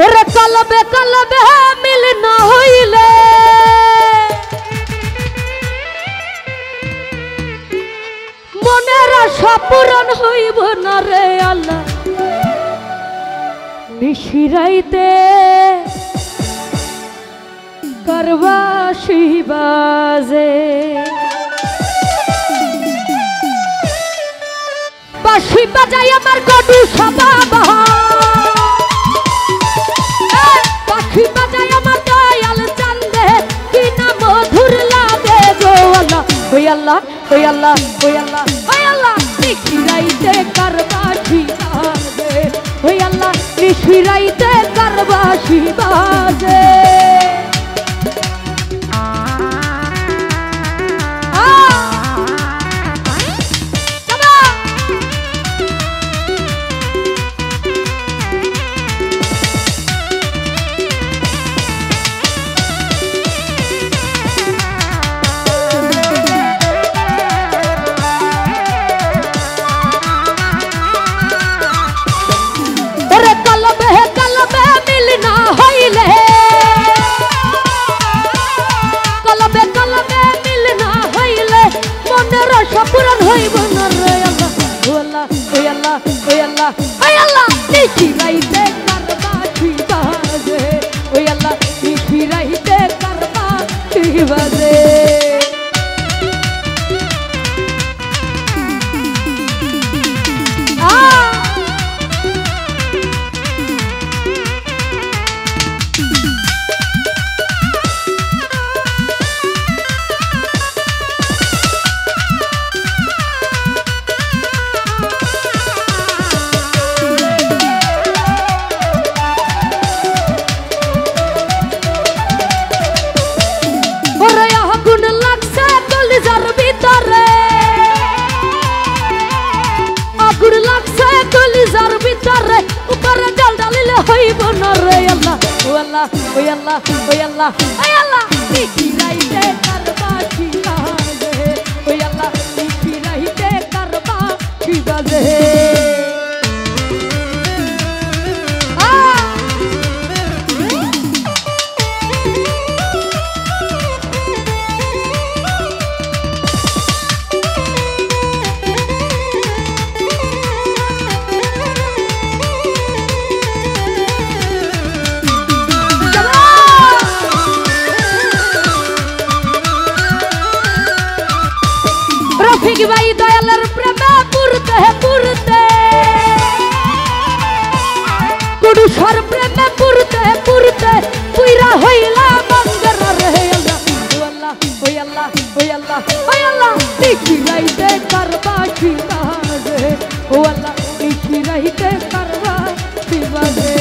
ওরে কলবে কলবে মিল না হইলে মনের আশা পূরণ হইব না রে আল্লাহ। নিশিরাইতে করবাসি বাজে বাঁশি বাজাই আমার গডু সবাবা, বাঁশি বাজাই আমার দয়াল চান্দে কি না মধুর লাগে গো আল্লাহ। ওই আল্লাহ ওই আল্লাহ ওই আল্লাহ ওই আল্লাহ নিশিরাইতে করবাসি বাজে, ওই আল্লাহ নিশিরাইতে করবাসি বাজে। পূরণ হইব না রে আল্লাহ। ও আল্লাহ ওই আল্লাহ ওই আল্লাহ ওই আল্লাহ নিশিরাইতে করবাসি বাজে, ওই আল্লাহ নিশিরাইতে করবাসি বাজে। উপরে জল ঢালিলে হইব না রে আল্লাহ। ও আল্লাহ ওই আল্লাহ ওই আল্লাহ ওই আল্লাহ নিশিরাইতে করবাসি বাজে, ওই আল্লাহ নিশিরাইতে করবাসি বাজে। রফিক ভাই দয়ালের প্রেমে পুরতে পুরতে, কুডুসর প্রেমে পুরতে পুরতে পুইরা হইলা মঙ্গর রে আল্লাহ। ও আল্লাহ ওই আল্লাহ ওই আল্লাহ ওই আল্লাহ নিশিরাইতে করবাসি বাজে, ও আল্লাহ নিশিরাইতে করবাসি বাজে।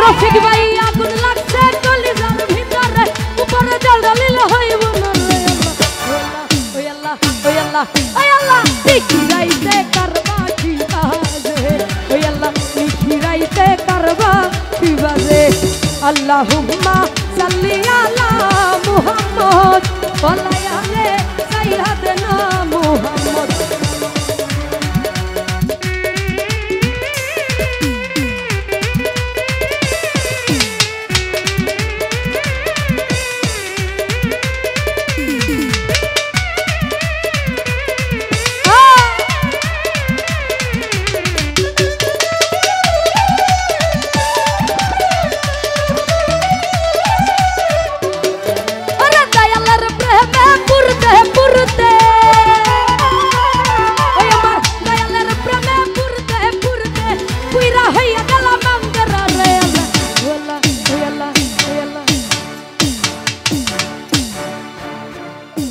রফিক ভাই আগুন লাগছে কলিজার ভিতরে, উপরে জল ঢালিলে হইব না রে আল্লাহ। ওই আল্লাহ ওই আল্লাহ ওই আল্লাহ নিশিরাইতে করবাসি বাজে, ওই আল্লাহ নিশিরাইতে করবাসি বাজে। আল্লাহুম্মা সাল্লি আলা মুহাম্মদ ওয়া আলা সাইয়্যিদিনা মুহাম্মদ।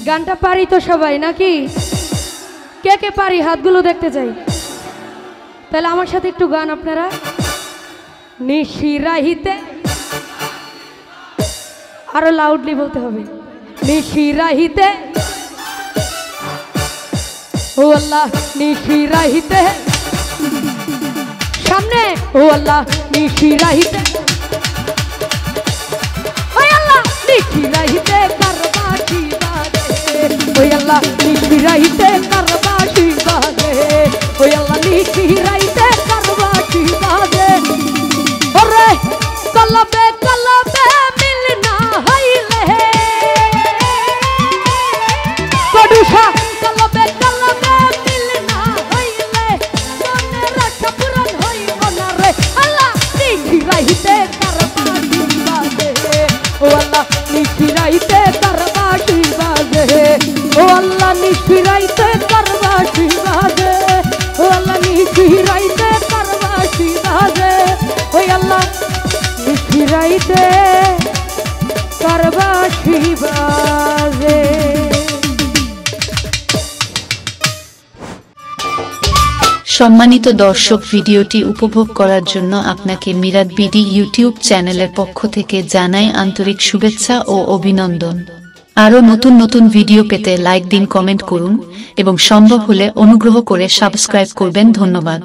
গানটা পারি তো সবাই নাকি? কে কে পারি হাতগুলো দেখতে চাই। তাহলে আমার সাথে একটু গান আপনারা। নিশিরাহিতে আরো লাউডলি বলতে হবে। নিশি রাহিতে ও আল্লাহ নিশি রাহিতে সামনে ও আল্লাহ নিশি রাহিতে ওই আল্লাহ নিশি রাহিতে কারবাশি বাজে ওই আল্লাহ নিশি রাহিতে কারবাশি বাজে ওই আল্লাহ নিশি রাহিতে কারবাশি বাজে ওরে কলবে কলবে মিলনা হইলে পড়ুষা কলবে কলবে মিলনা হইলে মনে রাখা পুরান হইব না রে আল্লাহ নিশি রাহিতে কারবাশি বাজে ও আল্লাহ নিশি রাহিতে কারবাশি বাজে ও আল্লাহ নিশি রাহিতে কারবাশি বাজে ও আল্লাহ নিশি রাহিতে কারবাশি বাজে ওই আল্লাহ নিশি রাহিতে কারবাশি বাজে। সম্মানিত দর্শক, ভিডিওটি উপভোগ করার জন্য আপনাকে মিরাত বিডি ইউটিউব চ্যানেলের পক্ষ থেকে জানাই আন্তরিক শুভেচ্ছা ও অভিনন্দন। আরও নতুন নতুন ভিডিও পেতে লাইক দিন, কমেন্ট করুন এবং সম্ভব হলে অনুগ্রহ করে সাবস্ক্রাইব করবেন। ধন্যবাদ।